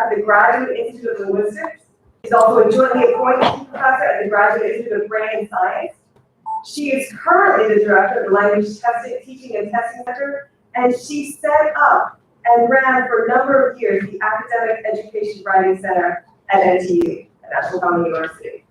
at the Graduate Institute of Linguistics. She's also a jointly appointed professor at the Graduate Institute of Brain Science. She is currently the director of the Language Testing, Teaching and Testing Center, and she set up and ran for a number of years the Academic Education Writing Center at NTU, at National Hong Kong University.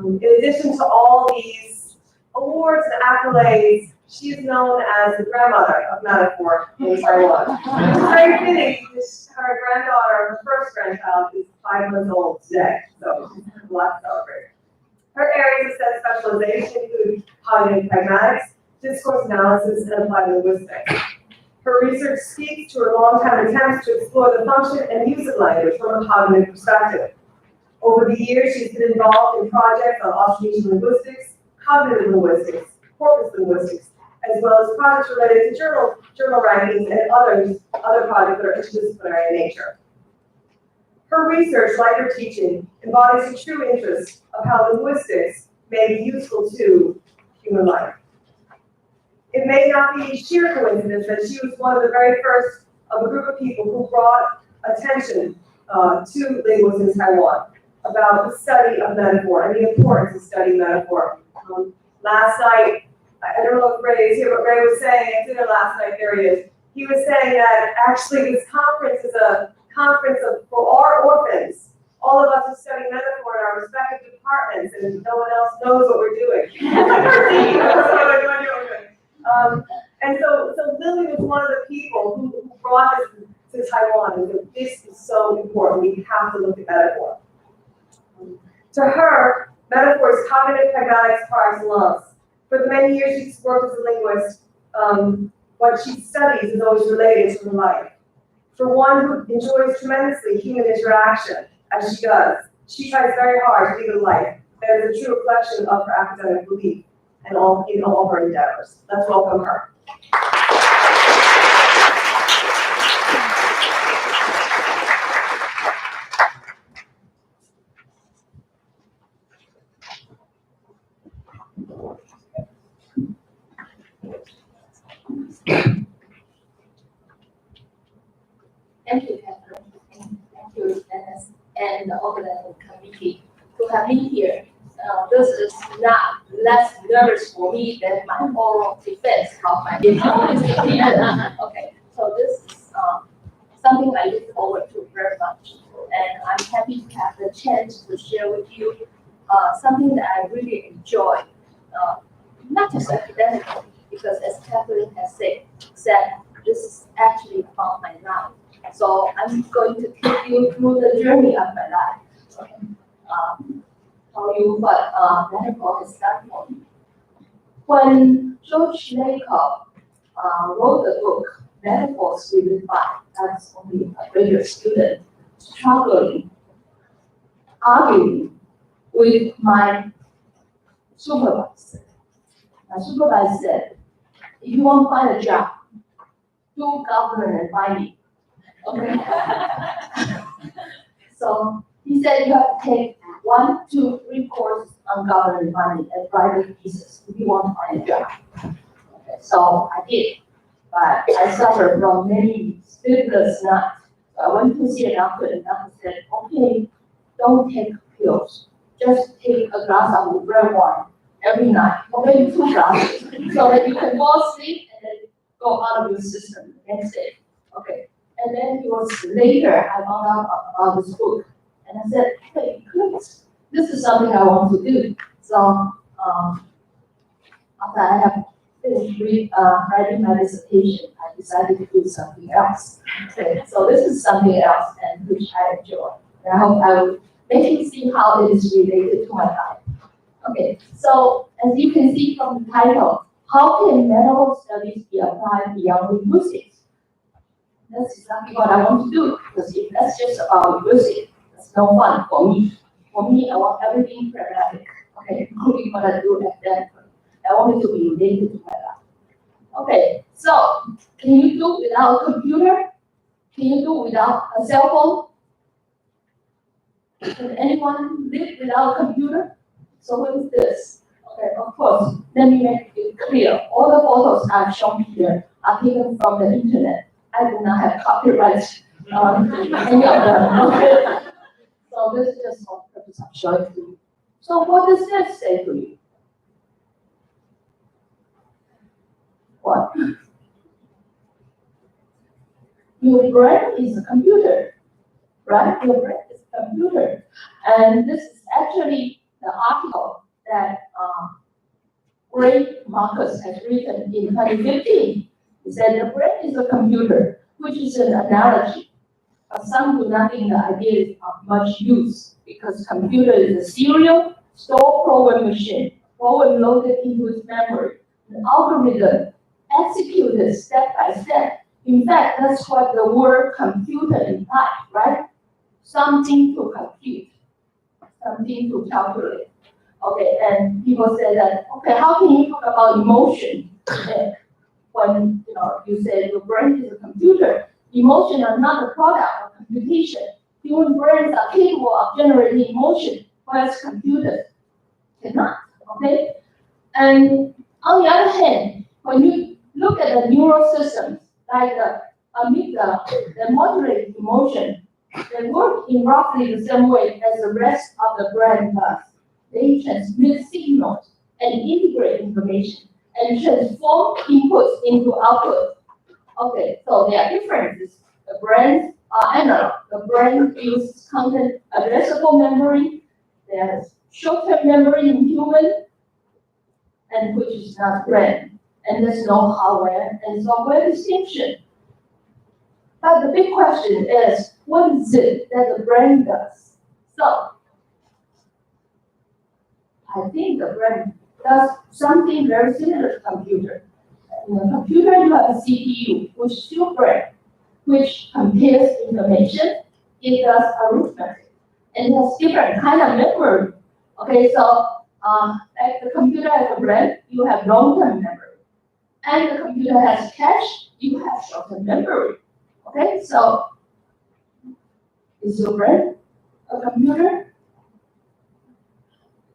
In addition to all these awards and accolades, she is known as the grandmother of metaphor in Taiwan. It's very fitting because her granddaughter, her first grandchild, is 5 months old today, so she's a lot to celebrate. Her areas of specialization include cognitive pragmatics, discourse analysis, and applied linguistics. Her research speaks to her long-time attempts to explore the function and use of language from a cognitive perspective. Over the years, she's been involved in projects on Austronesian linguistics, cognitive linguistics, corpus linguistics, as well as projects related to journal rankings and other projects that are interdisciplinary in nature. Her research, like her teaching, embodies the true interest of how linguistics may be useful to human life. It may not be sheer coincidence that she was one of the very first of a group of people who brought attention to linguists in Taiwan about the study of metaphor and the importance of studying metaphor. Last night, I don't know if Ray is here, but Ray was saying at dinner last night, there he is. He was saying that actually this conference is a conference for our orphans. All of us who study metaphor in our respective departments, and no one else knows what we're doing. And so Lily was one of the people who brought us to Taiwan and said, this is so important, we have to look at metaphor. To her, metaphor is cognitive pragmatics par excellence. For the many years she's worked as a linguist, what she studies is always related to her life. For one who enjoys tremendously human interaction, as she does, she tries very hard to lead a life that is a true reflection of her academic belief and in all her endeavors. Let's welcome her. Thank you, Catherine. Thank you, Dennis, and the organizing committee to have me here. This is not less nervous for me than my oral defense of my Okay, so this is something I look forward to very much, and I'm happy to have the chance to share with you something that I really enjoy, not just academically, because as Catherine has said, this is actually about my life. So I'm going to take you through the journey of my life. Okay. Tell you what metaphor has done for me. When George Lakoff wrote the book, Metaphors We Define, I was only a graduate student, struggling, arguing with my supervisor. My supervisor said, if you want to find a job, do government and find me. Okay. So he said you have to take 1, 2, 3 courses on government money and private pieces if you want to find a job. Okay. So I did, but I suffered from many sleepless nights. So I went to see a doctor, and the doctor said, okay, don't take pills. Just take a glass of red wine every night, or maybe 2 glasses, so that you can fall asleep and then go out of your system the next day. Okay. And then it was later I found out about this book, and I said, hey, this is something I want to do. So after I have finished writing my dissertation, I decided to do something else. Okay, so this is something else, and which I enjoy. And I hope I will make you see how it is related to my life. Okay, so as you can see from the title, how can metaphor studies be applied beyond linguistics? That's exactly what I want to do, because if that's just about linguistics, that's no fun for me. For me, I want everything pragmatic, okay, including what I do academically. I want it to be related to my life. Okay, so can you do without a computer? Can you do without a cell phone? Can anyone live without a computer? So what is this? Okay, of course, let me make it clear. All the photos I've shown here are taken from the internet. I do not have copyright any of them. Okay. So this is just for the purpose of showing to you. So what does that say to you? What? Your brain is a computer, right? Your brain is a computer. And this is actually the article that Ray Marcus has written in 2015. He said the brain is a computer, which is an analogy. But some do not think the idea is of much use because computer is a serial store program machine, program loaded into its memory, an algorithm executed step by step. In fact, that's what the word computer implies, right? Something to compute, something to calculate. Okay, and people say that, okay, how can you talk about emotion when you say your brain is a computer? Emotion are not a product of computation. Human brains are capable of generating emotion, whereas computers cannot. Okay, and on the other hand, when you look at the neural systems like the amygdala that moderate emotion, they work in roughly the same way as the rest of the brain does. They transmit signals and integrate information and transform inputs into output. Okay, so there are differences. The brains are analog. The brain uses content addressable memory. There's short-term memory in human, and which is not brain. And there's no hardware and software distinction. But the big question is, what is it that the brain does? So, I think the brain does something very similar to computer. In a computer, you have a CPU, which is your brain, which compares information. It does arithmetic. And it has different kind of memory. Okay, so like the computer has a brain, you have long-term memory. And the computer has cache, you have short-term memory. Okay, so is your brain a computer?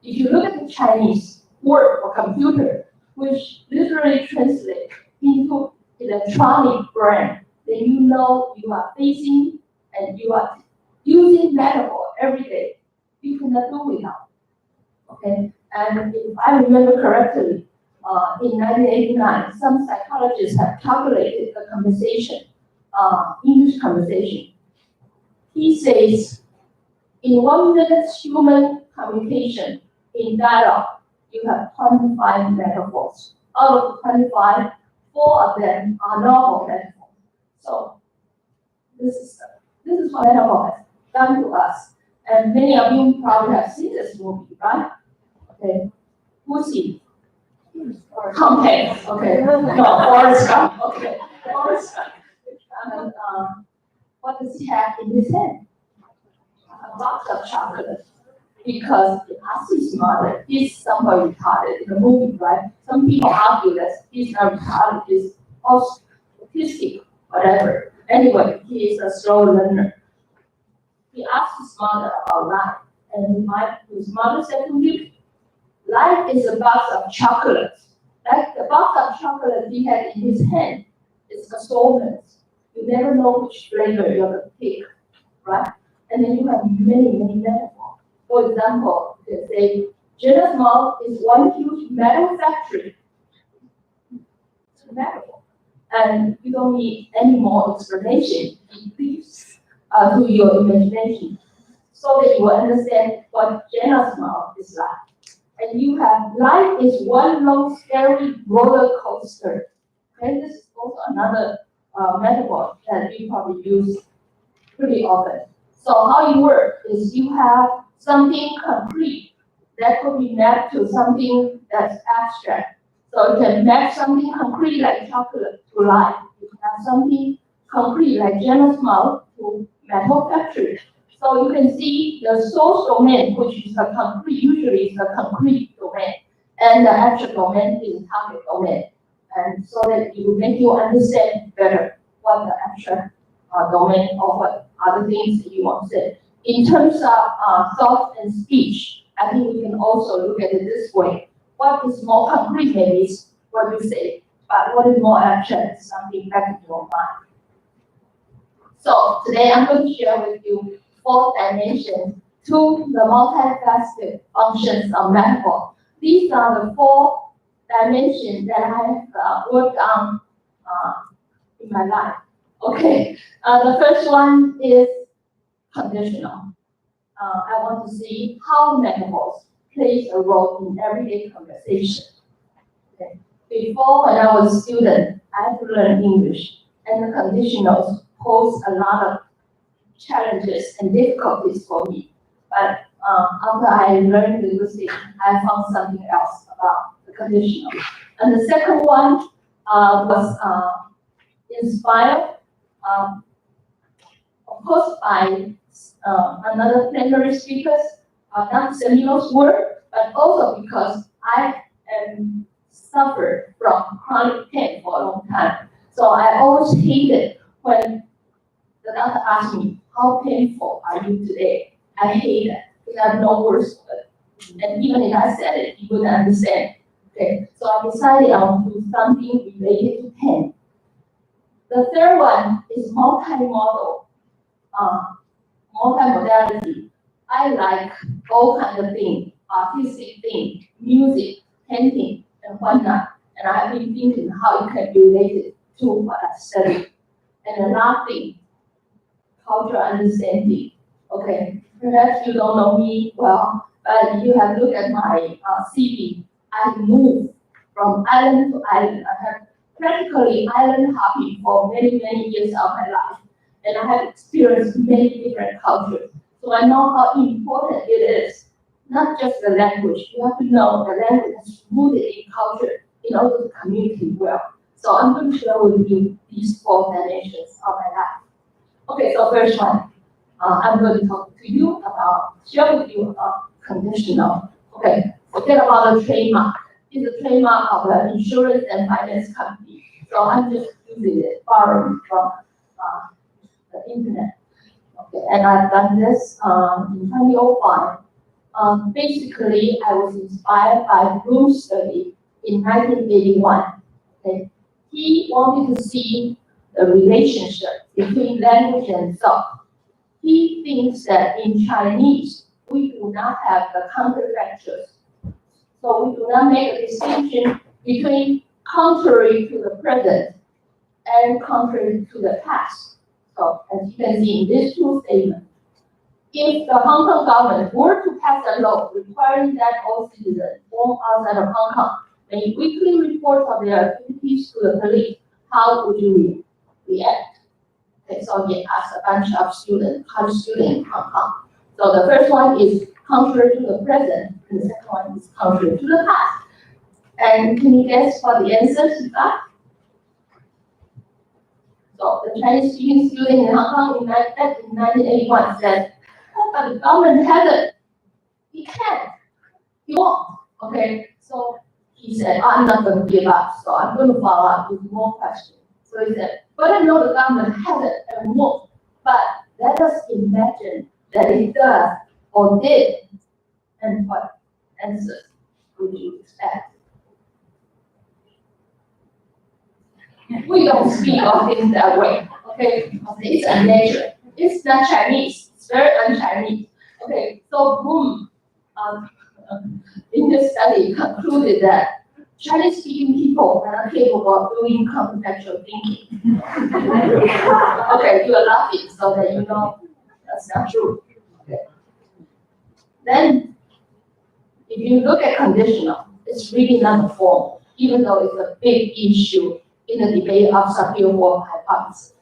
If you look at the Chinese word for computer, which literally translates into electronic brain, then you know you are facing and you are using metaphor every day. You cannot do without. Okay, and if I remember correctly, in 1989, some psychologists have calculated the conversation, English conversation. He says, in 1 minute human communication, in dialogue, you have 25 metaphors. Out of the 25, 4 of them are novel metaphors. So this is what metaphor has done to us. And many of you probably have seen this movie, right? Okay. Who's he? Tom Hanks. Okay. No, Forrest Gump. Okay. Forrest Gump. And what does he have in his hand? A box of chocolate. Because he asked his mother, he's somewhat retarded in the movie, right? Some people argue that he's not retarded, he's also autistic, whatever. Anyway, he is a slow learner. He asked his mother about life, and his mother said to him, life is a box of chocolates. Like the box of chocolate he had in his hand is assortments. You never know which flavor you're going to pick, right? And then you have many, many metaphors. For example, you can say, Jenna's mouth is one huge metal factory. It's a metaphor. And you don't need any more explanation. It leaves to your imagination so that you will understand what Jenna's mouth is like. And you have life is one long scary roller coaster. Okay, this is also another metaphor that we probably use pretty often. So how it works is you have something concrete that could be mapped to something that's abstract. So you can map something concrete like chocolate to life. You can have something concrete like Jenna's mouth to metal factory. So you can see the source domain, which is a concrete, usually is a concrete domain, and the abstract domain is a target domain. And so that it will make you understand better what the abstract domain or what other things that you want to say. In terms of thought and speech, I think we can also look at it this way. What is more concrete maybe is what you say, but what is more abstract is something back in your mind. So today I'm going to share with you 4 dimensions to the multifaceted functions of metaphor. These are the 4 dimensions that I have worked on in my life. Okay, the first one is conditional. I want to see how metaphors plays a role in everyday conversation. Okay. Before, when I was a student, I had to learn English, and the conditionals pose a lot of challenges and difficulties for me. But after I learned linguistics, I found something else about the conditional. And the second one was inspired, of course, by another plenary speakers, not Samuel's work, but also because I am suffered from chronic pain for a long time. So I always hated when the doctor asked me, how painful are you today? I hate it because I have no words for it. And even if I said it, he wouldn't understand. Okay, so I decided I want to do something related to pain. The third one is multimodal, multimodality. I like all kinds of things, artistic things, music, painting, and whatnot. And I have been thinking how it can be related to what I study. And the last thing, cultural understanding. Okay, perhaps you don't know me well, but you have looked at my CV. I moved from island to island. I have practically island hopping for many, many years of my life. And I have experienced many different cultures. So I know how important it is, not just the language. You have to know the language is rooted in culture in order to communicate well. So I'm going to share with you these 4 dimensions of my life. Okay, so first one, I'm going to share with you about conditional. Okay, forget about the trademark. It's a trademark of an insurance and finance company. So I'm just using it, borrowing from the internet. Okay, and I've done this in 2005. Basically, I was inspired by Bloom's study in 1981. Okay, he wanted to see the relationship between language and thought. He thinks that in Chinese, we do not have the counterfactuals. So we do not make a distinction between contrary to the present and contrary to the past. So as you can see in these 2 statements, if the Hong Kong government were to pass a law requiring that all citizens born outside of Hong Kong make weekly reports of their activities to the police, how would you react? Okay, so he asked a bunch of college students in Hong Kong. So the first one is contrary to the present, and the second one is contrary to the past. And can you guess what the answers he got? So the Chinese speaking student in Hong Kong in 1981 said, oh, but the government hasn't. He can't. He won't. Okay, so he said, I'm not going to give up, so I'm going to follow up with more questions. So he said, but I know the government hasn't and won't, but let us imagine that it does or did, and what answers would you expect? We don't speak of things that way, okay? It's a nature. It's not Chinese. It's very un-Chinese. Okay, so Bloom, in this study, concluded that Chinese-speaking people are not capable of doing counterfactual thinking. Okay, you are laughing so that you know that's not true. Okay. Then, if you look at conditional, it's really not a form, even though it's a big issue in the debate of superior form hypothesis.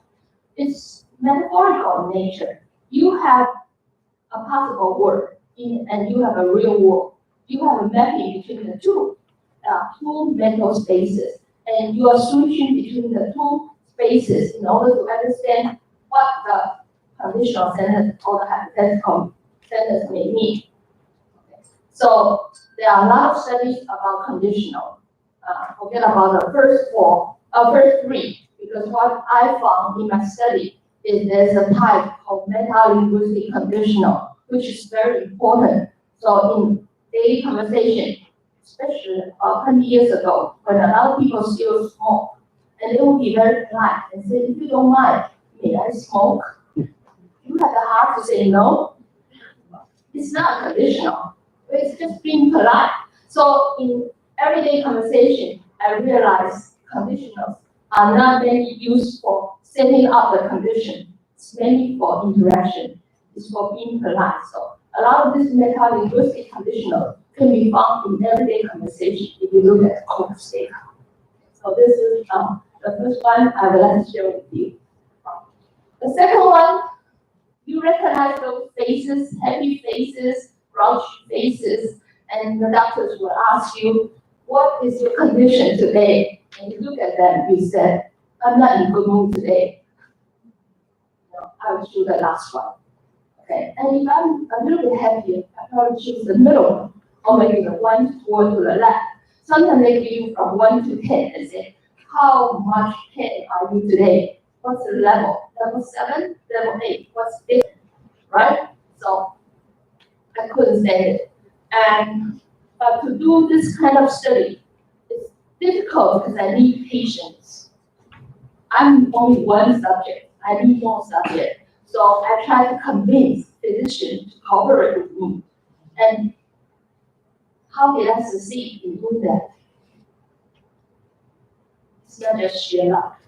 It's metaphorical in nature. You have a possible word and you have a real word. You have a mapping between the two mental spaces, and you are switching between the 2 spaces in order to understand what the conditional sentence or the hypothetical sentence may mean. So there are a lot of studies about conditional. Forget about the first 3, because what I found in my study is there's a type of meta-linguistic conditional, which is very important. So in daily conversation, especially 20 years ago, when a lot of people still smoke, and they will be very polite and say, if you don't mind, may I smoke? You have the heart to say no. It's not conditional. It's just being polite. So in everyday conversation, I realize conditionals are not mainly used for setting up the condition. It's mainly for interaction. It's for being polite. So a lot of this meta-linguistic conditional can be found in everyday conversation if you look at corpus data. So this is the first one I would like to share with you. The second one, you recognize those faces, happy faces, grouchy faces, and the doctors will ask you, what is your condition today? And you look at them, you said, I'm not in good mood today. No, I will choose the last one. Okay, and if I'm a little bit happier, I probably choose the middle one, or maybe the one toward to the left. Sometimes they give you from 1 to 10 and say, how much pain are you today? What's the level? Level 7, level 8, what's different, right? So I couldn't say it. But to do this kind of study, it's difficult because I need patience. I'm only one subject. I need more subject. So I try to convince physicians to cooperate with me. And how did I succeed in doing that? It's not just sheer luck.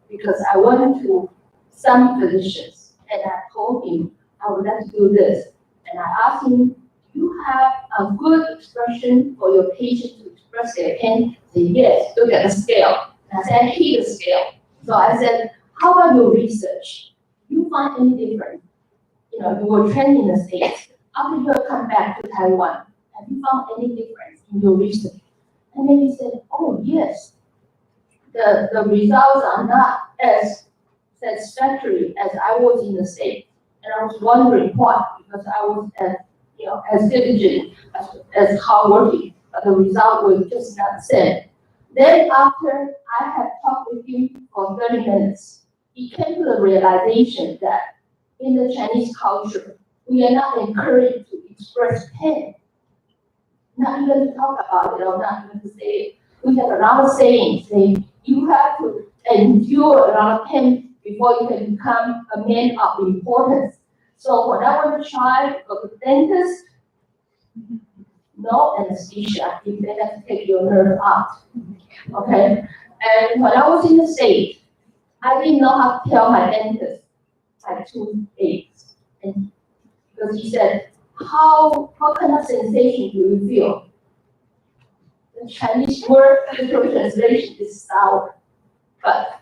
Because I went to some physicians and I told him I would like to do this. And I asked him, do you have a good expression for your patient to express their pain? He said, yes, look at the scale. And I said, I hate the scale. So I said, how about your research? Do you find any difference? You know, you were trained in the States. After you have come back to Taiwan, have you found any difference in your research? And then he said, oh, yes. The results are not as satisfactory as I was in the States. And I was wondering why, because I was as diligent, as hardworking, but the result was just not the same. Then after I had talked with him for 30 minutes, he came to the realization that in the Chinese culture, we are not encouraged to express pain, not even to talk about it or not even to say it. We have a lot of sayings saying you have to endure a lot of pain before you can become a man of importance. So when I want to try to go to the dentist, no anesthesia if they have to take your nerve out. Okay? And when I was in the States, I didn't know how to tell my dentist I had toothaches. And because he said, how kind of sensation do you feel? The Chinese word literal translation is sour, but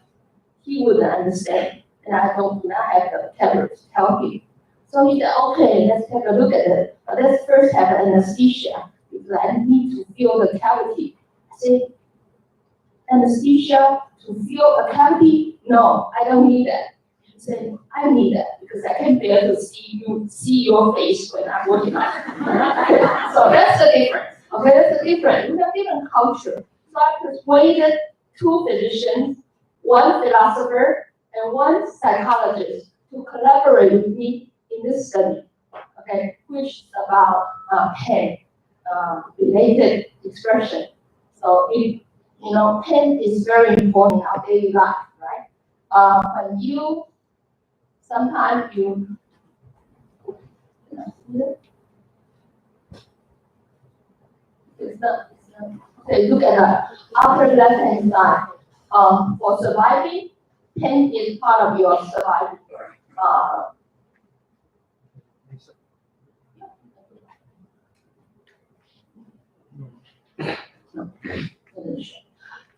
he wouldn't understand, and I do not have the tablets to help him. So he said, okay, let's take a look at it, but let's first have anesthesia, because I need to feel the cavity. I said, anesthesia to feel a cavity? No, I don't need that. He said, I need that, because I can bear to see your face when I'm working on it. So that's the difference. Okay, that's the difference. We have different culture. So I persuaded 2 physicians, 1 philosopher, and 1 psychologist to collaborate with me in this study, okay, which is about pain related expression. So pain is very important in our daily life, right? When you sometimes it's not. Okay, look at the upper left-hand side. For surviving, pain is part of your survival.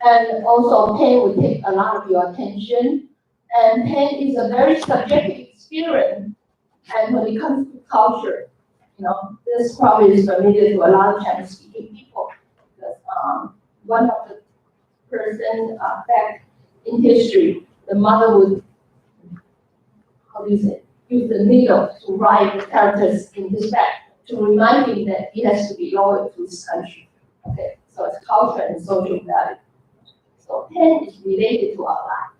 And also pain will take a lot of your attention. And pain is a very subjective experience. And when it comes to culture, this probably is familiar to a lot of Chinese-speaking people. Because one of the person back in history, the mother would, use the needle to write the characters in his back to remind him that he has to be loyal to his country. Okay, so it's culture and social value. So pain is related to our life.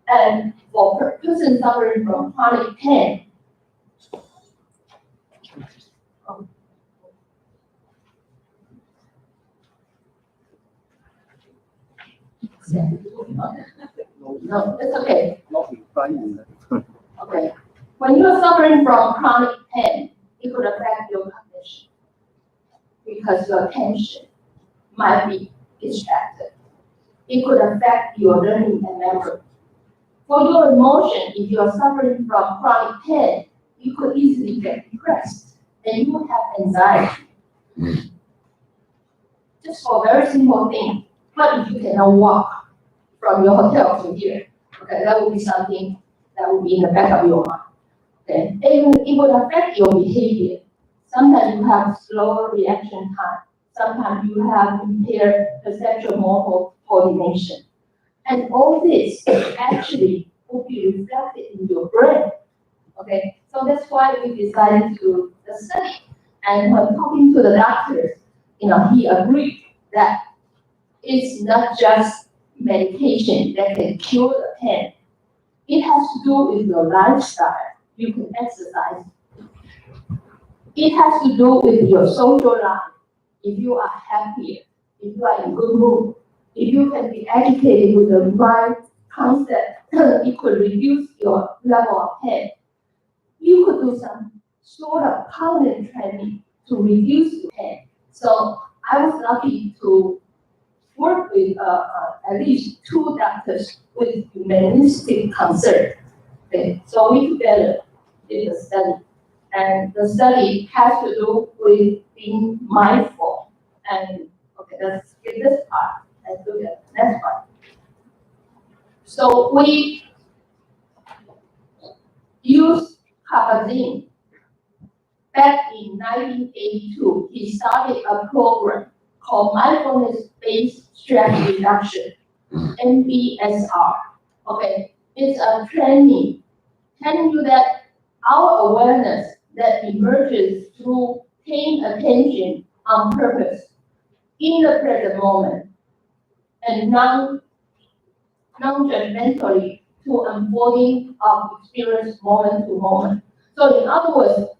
And for a person suffering from chronic pain, No, it's okay. Not replying. Okay. When you are suffering from chronic pain, it could affect your cognition because your attention might be distracted. It could affect your learning and memory. For your emotion, if you are suffering from chronic pain, you could easily get depressed and you would have anxiety. Just for a very simple thing. What if you cannot walk from your hotel to here? Okay, that would be something that would be in the back of your mind. Okay, it would affect your behavior. Sometimes you have slower reaction time. Sometimes you have impaired perceptual motor coordination. And all this actually will be reflected in your brain. Okay, so that's why we decided to do the study. And when talking to the doctors, he agreed that it's not just medication that can cure the pain. It has to do with your lifestyle. You can exercise. It has to do with your social life. If you are happier, if you are in good mood, if you can be educated with the right concept, it could reduce your level of pain. You could do some sort of cognitive training to reduce the pain. So I was lucky to work with at least 2 doctors with humanistic concern. Okay, so we together did the study. And the study has to do with being mindful. And okay, let's skip this part and do the next one. So we used Kabat-Zinn. Back in 1982, he started a program called Mindfulness-Based Stress Reduction, MBSR. Okay, it's a training telling you that our awareness that emerges through paying attention on purpose in the present moment and non-judgmentally to unfolding of experience moment to moment. So in other words,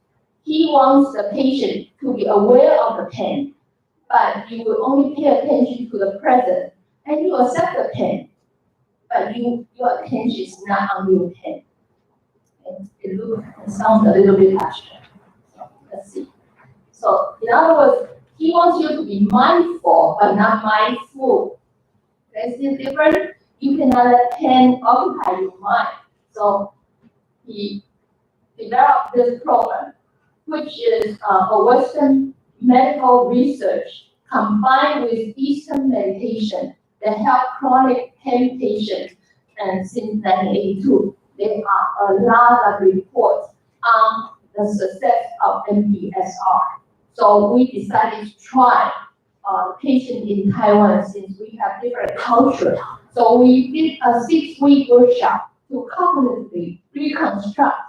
he wants the patient to be aware of the pain, but you will only pay attention to the present and you accept the pain, but your attention is not on your pain. It sounds a little bit abstract. So let's see. So in other words, he wants you to be mindful but not mindful. That's the difference. You cannot let pain occupy your mind. So he developed this program, which is a Western medical research combined with Eastern meditation that help chronic pain patients. And since 1982, there are a lot of reports on the success of MBSR. So we decided to try patients in Taiwan since we have different cultures. So we did a 6-week workshop to cognitively reconstruct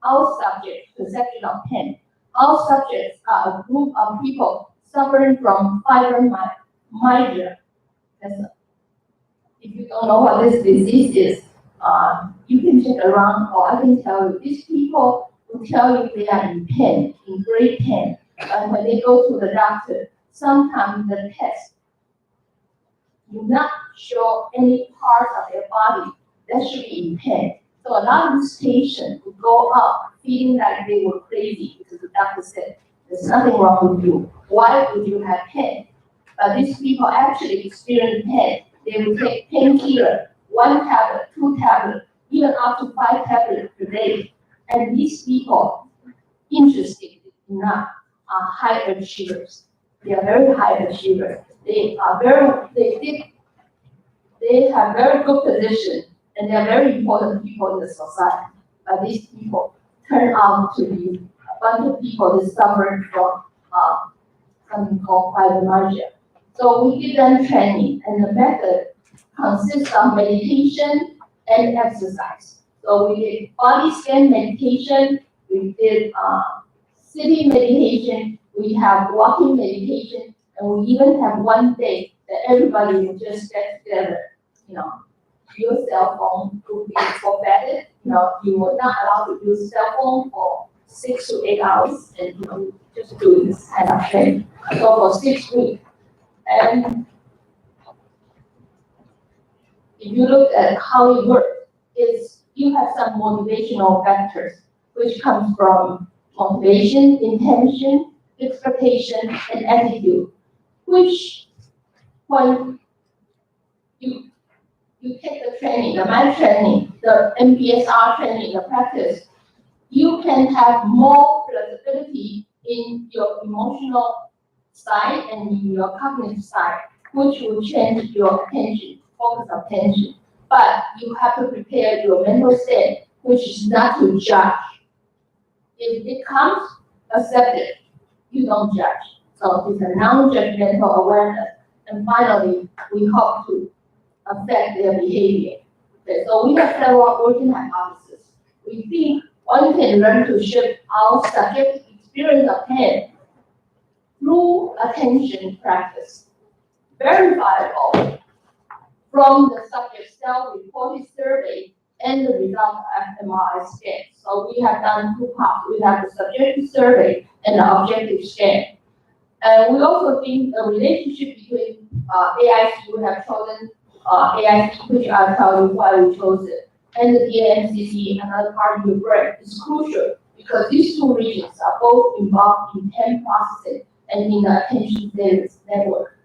our subjects' perception of pain. Our subjects are a group of people suffering from fibromyalgia. If you don't know what this disease is, you can check around, or I can tell you, these people will tell you they are in pain, in great pain. And when they go to the doctor, sometimes the test do not show any part of their body that should be in pain. So a lot of these patients would go up feeling like they were crazy because the doctor said, there's nothing wrong with you. Why would you have pain? But these people actually experience pain. They will take painkiller, 1 tablet, 2 tablets, even up to 5 tablets per day. And these people, interestingly enough, are high achievers. They are very high achievers. They have very good position, and they are very important people in the society. But these people turn out to be a bunch of people that suffer from something called fibromyalgia. So we give them training, and the method consists of meditation and exercise. So we did body scan meditation, we did sitting meditation, we have walking meditation, and we even have one day that everybody will just get together. Your cell phone will be forbidden. You are not allowed to use cell phone for 6 to 8 hours, and just do this kind of thing. So for 6 weeks, and if you look at how it works, is you have some motivational factors, which comes from motivation, intention, expectation, and attitude, which when you take the training, the mind training, the MBSR training, the practice, you can have more flexibility in your emotional side and in your cognitive side, which will change your attention, focus of attention. But you have to prepare your mental state, which is not to judge. If it comes, accept it. You don't judge. So it's a non-judgmental awareness. And finally, we hope to affect their behavior. Okay, so we have several working hypotheses. We think one can learn to shift our subjective experience of pain through attention practice, verifiable from the subject's self-reported survey and the result of MRI scan. So we have done two parts. We have the subjective survey and the objective scan. And we also think the relationship between AIC, we have chosen AIC, which I'll tell you why we chose it, and the DAMCC, another part of your brain, is crucial because these two regions are both involved in pain processing and in the attention status network.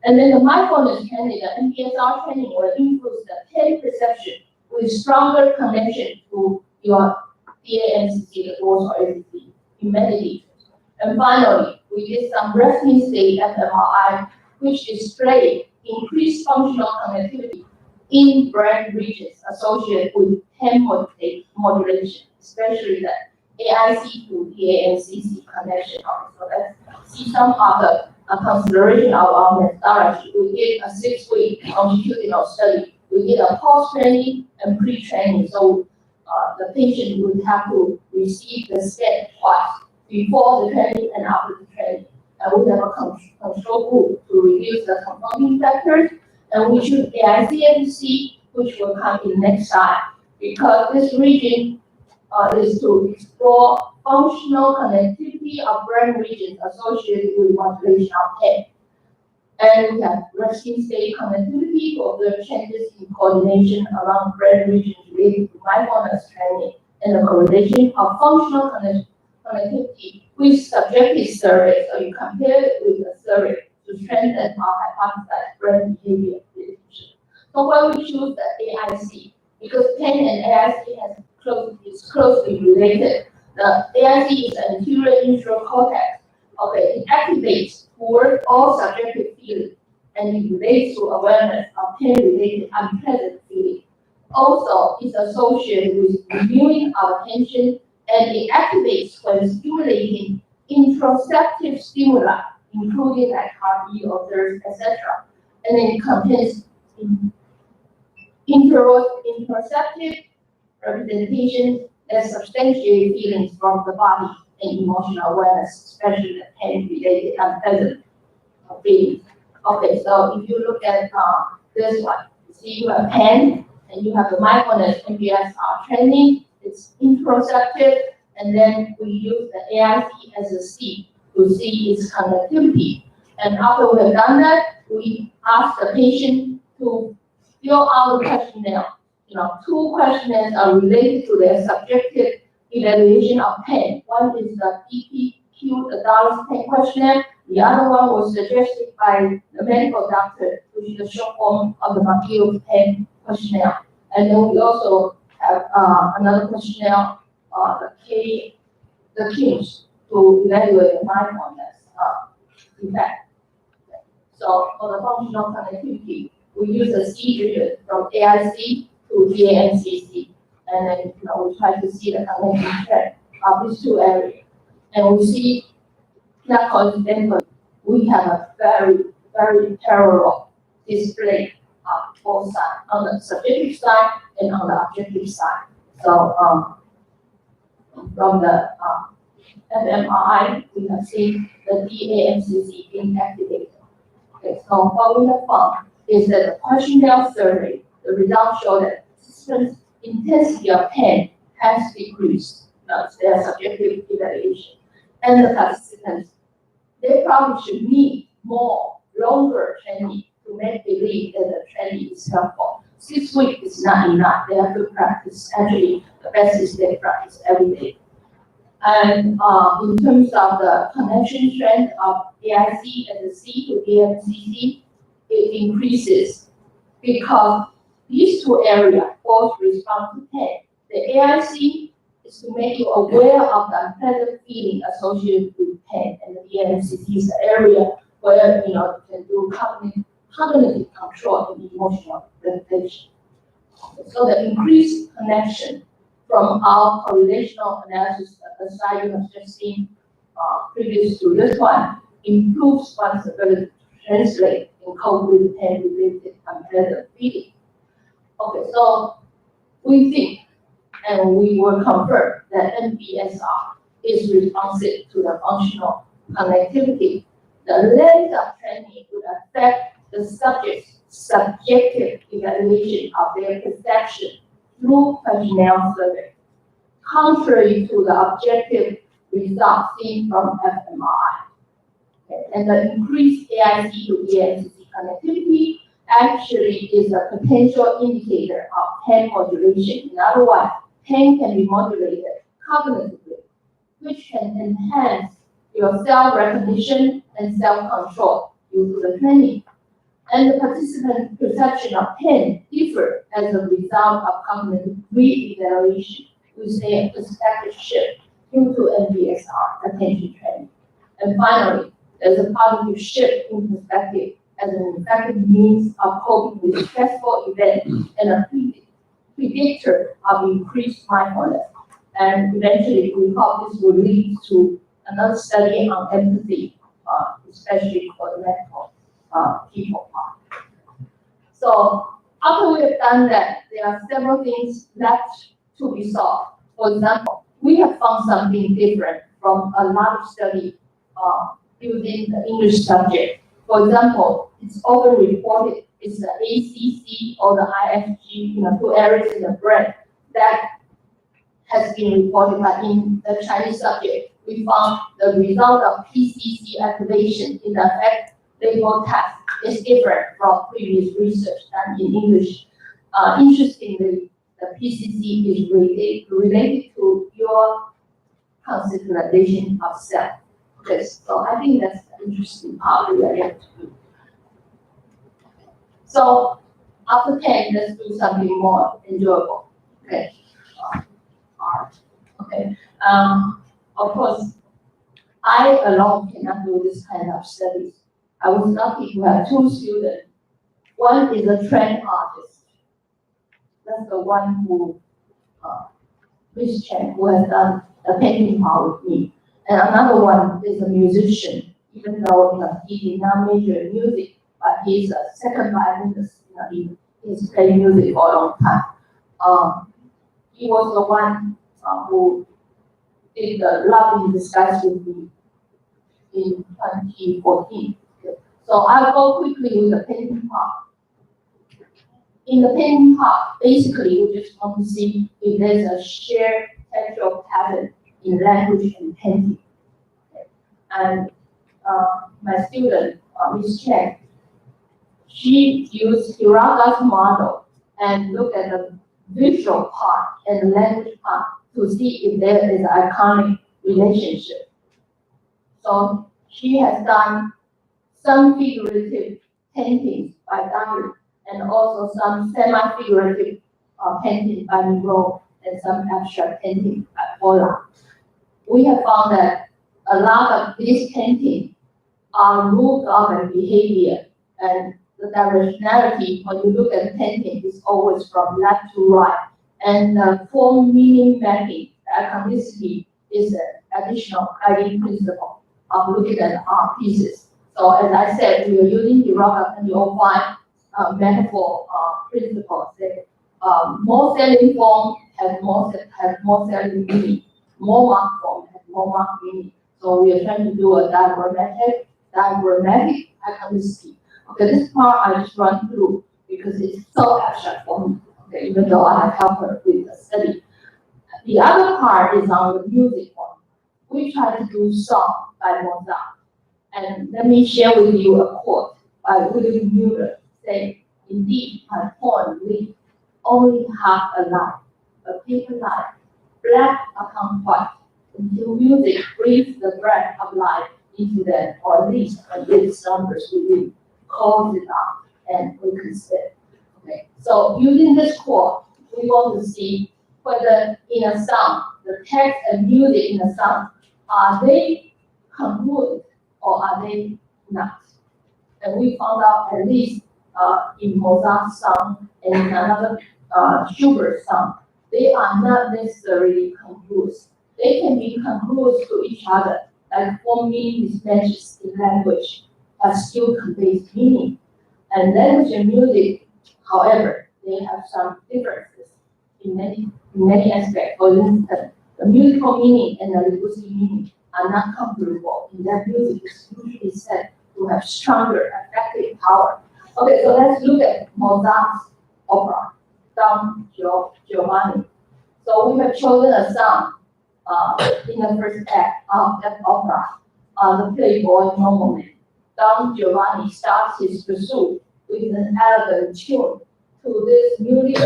And then the mindfulness training, the MBSR training will influence the pain perception with stronger connection to your DAMCC, the goals or ACC, in meditation. And finally, we did some resting state fMRI, which displayed increased functional connectivity in brain regions associated with pain modulation, especially the AIC to DAMCC connection. So let's see some of the consideration of our methodology. We did a 6-week longitudinal study. We did a post-training and pre-training. So the patient would have to receive the scan twice, before the training and after the training. And we have a control group to reduce the confounding factors. And we choose AICMC, which will come in next slide, because this region is to explore functional connectivity of brain regions associated with modulation of pain. And we have resting state connectivity to observe changes in coordination around brain regions related to mindfulness training and the correlation of functional connectivity with subjective survey. So you compare it with the survey to strengthen our hypothesized brain behavior relationship. So why we choose the AIC? Because pain and AIC is closely related. The AIC is an anterior insular cortex. Okay, it activates toward all subjective feelings and it relates to awareness of pain-related unpleasant feeling. Also, it's associated with renewing our attention, and it activates when stimulating interoceptive stimuli, including like heartbeat or thirst, etc. And then it contains interoceptive representation that substantiate feelings from the body and emotional awareness, especially the pain-related unpleasant feelings. Okay, so if you look at this one, you see you have pain and you have the mindfulness MBSR training. It's interoceptive, and then we use the AIC as a seed to see its connectivity. And after we have done that, we ask the patient to fill out the questionnaire. You know, 2 questionnaires are related to their subjective evaluation of pain. One is the DPQ, the Dallas Pain Questionnaire. The other one was suggested by the medical doctor, which is a short form of the McGill Pain Questionnaire. And then we also have another questionnaire, the KIMS, to evaluate the mindfulness effect. So for the functional connectivity, we use a C region from AIC to DAMCC, and then we try to see the connection trend of these 2 areas. And we see that coincidentally, we have a very, very parallel display of both sides, on the subjective side and on the objective side. So from the fMRI, we have seen the DAMCC being activated. Okay, so what we have found is that the questionnaire survey, the results show that participants' intensity of pain has decreased. That's their subjective evaluation. And the participants, they probably should need more longer training to make believe that the training is helpful. 6 weeks is not enough. They have to practice. Actually, the best is they practice every day. And in terms of the connection strength of AIC and the C to AMCC, it increases because these two areas both respond to pain. The AIC is to make you aware of the unpleasant feeling associated with pain, and the AMCC is the area where you can do cognitive control and emotional regulation. So the increased connection from our correlational analysis aside you have just seen previous to this one improves one's ability to translate and cope with pain-related unpleasant feeling. Okay, so we think and we will confirm that NBSR is responsive to the functional connectivity. The length of training would affect the subject's subjective evaluation of their perception through questionnaire survey, contrary to the objective results seen from fMRI. Okay. And the increased AIC to EMCC connectivity actually is a potential indicator of pain modulation. In other words, pain can be modulated cognitively, which can enhance your self-recognition and self-control due to the training. And the participant perception of pain differ as a result of cognitive re-evaluation with a perspective shift due to NBSR attention training. And finally, there's a positive shift in perspective as an effective means of coping with stressful events and a predictor of increased mindfulness. And eventually, we hope this will lead to another study on empathy, especially for the medical people part. So after we have done that, there are several things left to be solved. For example, we have found something different from a lot of study using the English subject. For example, it's often reported it's the ACC or the IFG, two areas in the brain that has been reported, but in the Chinese subject, we found the result of PCC activation in the affect label test is different from previous research done in English. Interestingly, the PCC is related to your conceptualization of self. Okay, so I think that's the interesting part we are going to do. So after 10, let's do something more enjoyable. Okay, art. Okay, of course, I alone cannot do this kind of studies. I was lucky to have 2 students. One is a trained artist. That's the one who, Miss Chen, who has done a painting part with me. And another one is a musician, even though he did not major in music, but he's a second violinist. He's playing music for a long time. He was the one who did the Love in Disguise with me in 2014. So I'll go quickly with the painting part. In the painting part, basically, we just want to see if there's a shared textual pattern in language and painting. Okay. And my student, Ms. Chen, she used Hiraga's model and looked at the visual part and the language part to see if there is an iconic relationship. So she has done some figurative paintings by Dali and also some semi-figurative paintings by Miro and some abstract paintings by Paula. We have found that a lot of these paintings are ruled of a behavior, and the directionality when you look at the painting is always from left to right. And the form meaning mapping, the iconicity is an additional guiding principle of looking at art pieces. So as I said, we are using the Hiraga and the O5 metaphor principles. More selling form has more selling meaning. More marked form has more marked meaning. So we are trying to do a diagrammatic iconicity. Okay, this part I just run through because it's so abstract for me. Okay, even though I have helped her with the study. The other part is on the music one. We try to do song by Mozart. And let me share with you a quote by William Mueller saying, Indeed, my poem reads only half a line, a paper line, black upon white, until music breathes the breath of life into them, or at least when it slumbers within, calls it out, and wakens it. Okay, so using this quote, we want to see whether in a song, the text and music in a song, are they congruent or are they not? And we found out at least in Mozart's song and in another Schubert song, they are not necessarily congruous. They can be congruous to each other, like form meaning mismatches in language, but still conveys meaning. And language and music, however, they have some differences in many aspects. For instance, the musical meaning and the linguistic meaning are not comparable. In that music is usually said to have stronger affective power. Okay, so let's look at Mozart's opera, Don Giovanni. So we have chosen a song in the first act of that opera, the playboy nobleman. Don Giovanni starts his pursuit with an elegant tune to this newly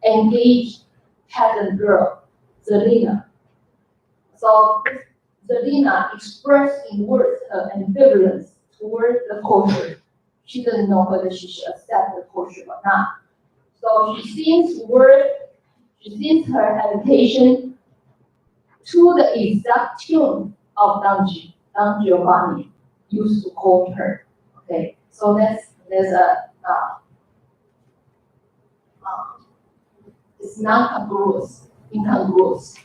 engaged peasant girl, Zelina. So Zelina expressed in words her ambivalence toward the courtier. She doesn't know whether she should accept the courtier or not. So she sings her hesitation to the exact tune of Don Giovanni used to call her. Okay, so there's a it's not incongruous.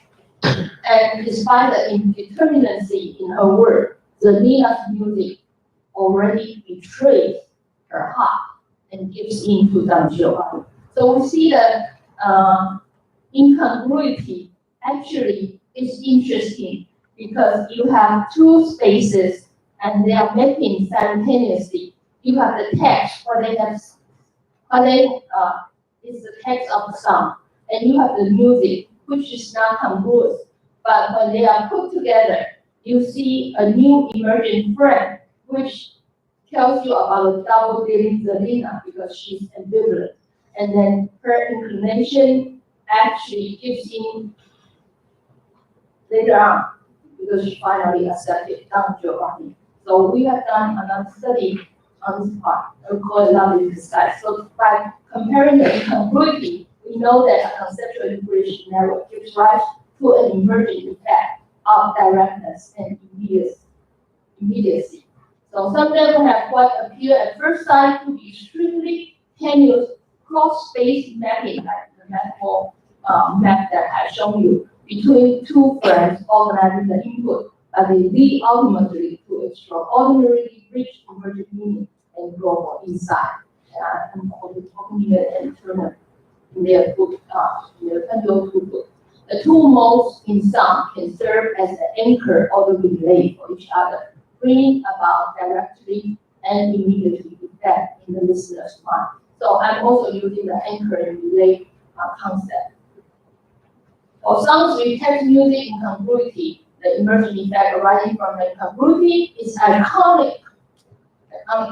And despite the indeterminacy in her word, Zelina's music already betrays her heart and gives in to Don Giovanni. So we see that incongruity actually is interesting because you have two spaces and they are mapping simultaneously. You have the text, is the text of the song, and you have the music, which is not congruous. But when they are put together, you see a new emerging frame, which tells you about the double dealing Zelina because she's ambivalent. And then her inclination actually gives in later on because she finally accepted Don Giovanni. So we have done another study on this part. We call it lovely disguise. So by comparing the incongruity, we know that a conceptual integration network gives rise to an emerging effect of directness and immediacy. So some level have what appear at first sight to be extremely tenuous cross-space mapping, like the metaphor map that I've shown you, between two frames organizing the input, but they lead ultimately to extraordinarily rich emergent meaning and global insight. I'm talking here and Turner in their book, their 2002 book. The two modes in song can serve as the anchor or the relay for each other, bringing about directly and immediately effect in the listener's mind. So I'm also using the anchor and relay concept. For songs with text music incongruity, the emergent effect arising from the incongruity is iconic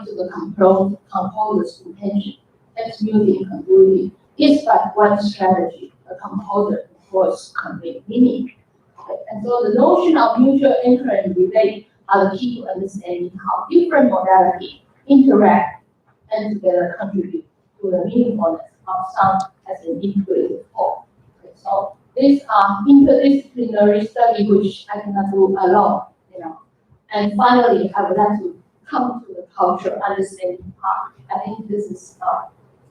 to the composer's intention. Text music incongruity is but one strategy the composer employs to convey meaning. Okay. And so the notion of mutual anchor and relay are the key to understanding how different modalities interact and together contribute to the meaningfulness of sound as an integrated whole. Okay. So these are interdisciplinary study which I cannot do alone, And finally, I would like to come to the cultural understanding part. I think this is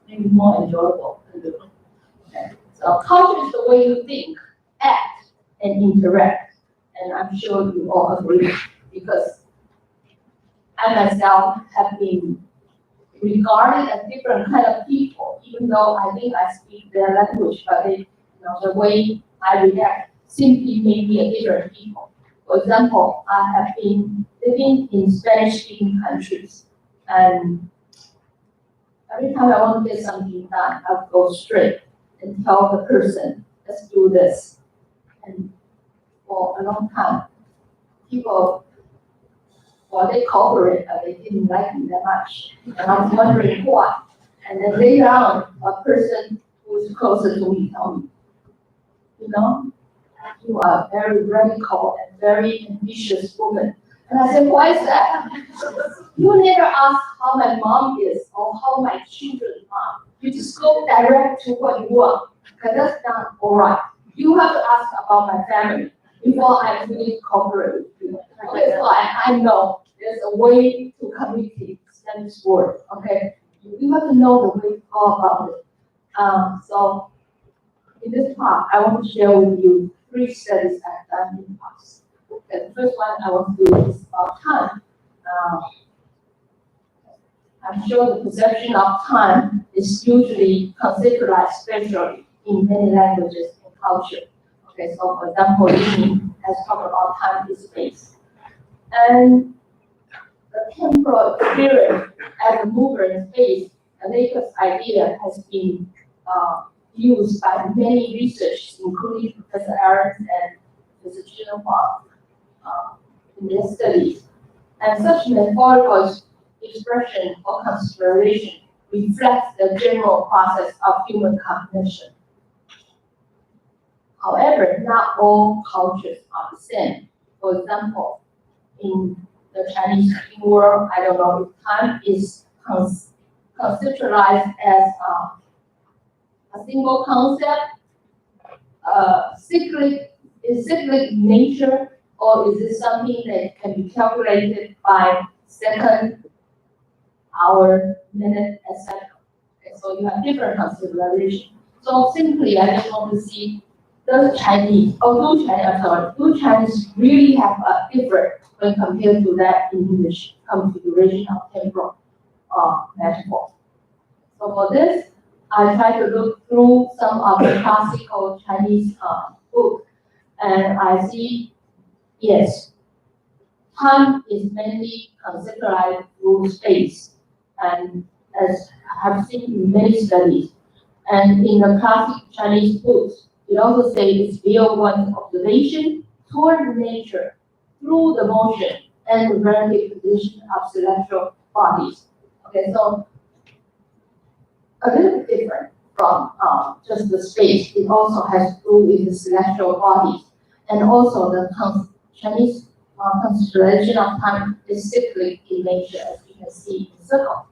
maybe more enjoyable to do. Okay. So culture is the way you think, act, and interact. And I'm sure you all agree because I myself have been regarded as different kind of people, even though I think I speak their language, but the way I react simply made me a different people. For example, I have been living in Spanish-speaking countries, and every time I want to get something done, I would go straight and tell the person, let's do this. And for a long time, people, well, they cooperate, but they didn't like me that much. And I was wondering why. And then later on, a person who's closer to me told me, you know, you are a very radical and very ambitious woman. And I said, why is that? You never ask how my mom is or how my children are. You just go direct to what you want. Okay, that's not all right. You have to ask about my family before I really cooperate with you. Okay, so I know there's a way to communicate Spanish word. Okay, you have to know the way to go about it. So in this part, I want to share with you 3 studies I've done in the past. Okay, the first one I want to do is about time. I'm sure the perception of time is usually conceptualized spatially in many languages and culture. Okay, so for example, Yin has talked about time is space. And the temporal experience as a mover in space, the latest idea has been used by many researchers, including Professor Aaron and Professor Chino Huang in their studies. And such metaphorical expression or consideration reflects the general process of human cognition. However, not all cultures are the same. For example, in the Chinese speaking world, I don't know if time is conceptualized as a single concept, cyclic nature, or is it something that can be calculated by second, hour, minute, etc. Okay, so you have different considerations. So simply, I just want to see, do Chinese really have a different when compared to that English configuration of temporal metaphor? So for this, I try to look through some of the classical Chinese books, and I see, yes, time is mainly conceptualized through space, and as I have seen in many studies, and in the classic Chinese books, it also says it's via one's observation toward nature through the motion and the relative position of celestial bodies. Okay, so a little bit different from just the space. It also has to do with the celestial bodies, and also the Chinese consideration of time is cyclic in nature, as you can see in the circle.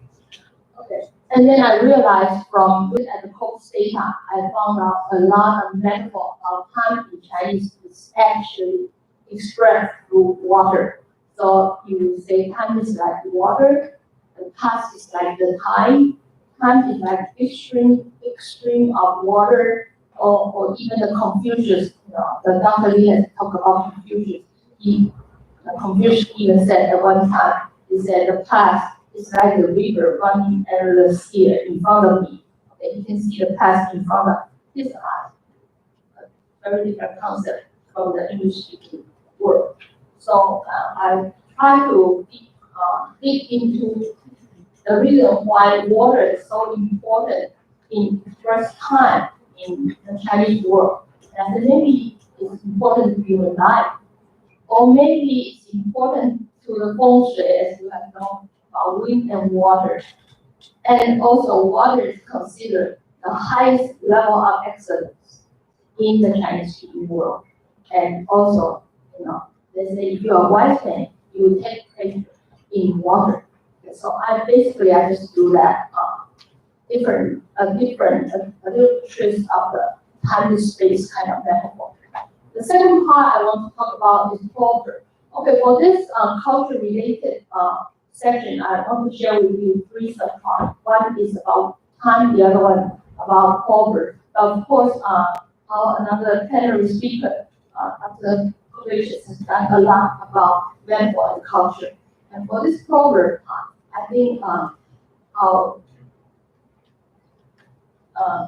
Okay, and then I realized from looking at the Cope's data, I found out a lot of metaphor of time in Chinese is actually expressed through water. So you say time is like water, the past is like the time is like extreme of water, or even the Confucius, the Dr. Lee has talked about Confucius. Confucius even said at one time, he said the past is like the river running endless here in front of me. Okay, you can see the past in front of his eyes. A very different concept from the English-speaking world. So I try to dig into the reason why water is so important in express time in the Chinese world. And maybe it's important to human life, or maybe it's important to the feng shui, as you have known about wind and water. And also, water is considered the highest level of excellence in the Chinese-speaking world. And also, they say if you're a wise man, you will take pleasure in water. So I just do that a little twist of the time and space kind of metaphor. The second part I want to talk about is proper. Okay, for this culture-related section, I want to share with you 3 subparts. One is about time, the other one about proper. Of course, another plenary speaker, Dr. Gracious, has done a lot about metaphor and culture. And for this proper part, I think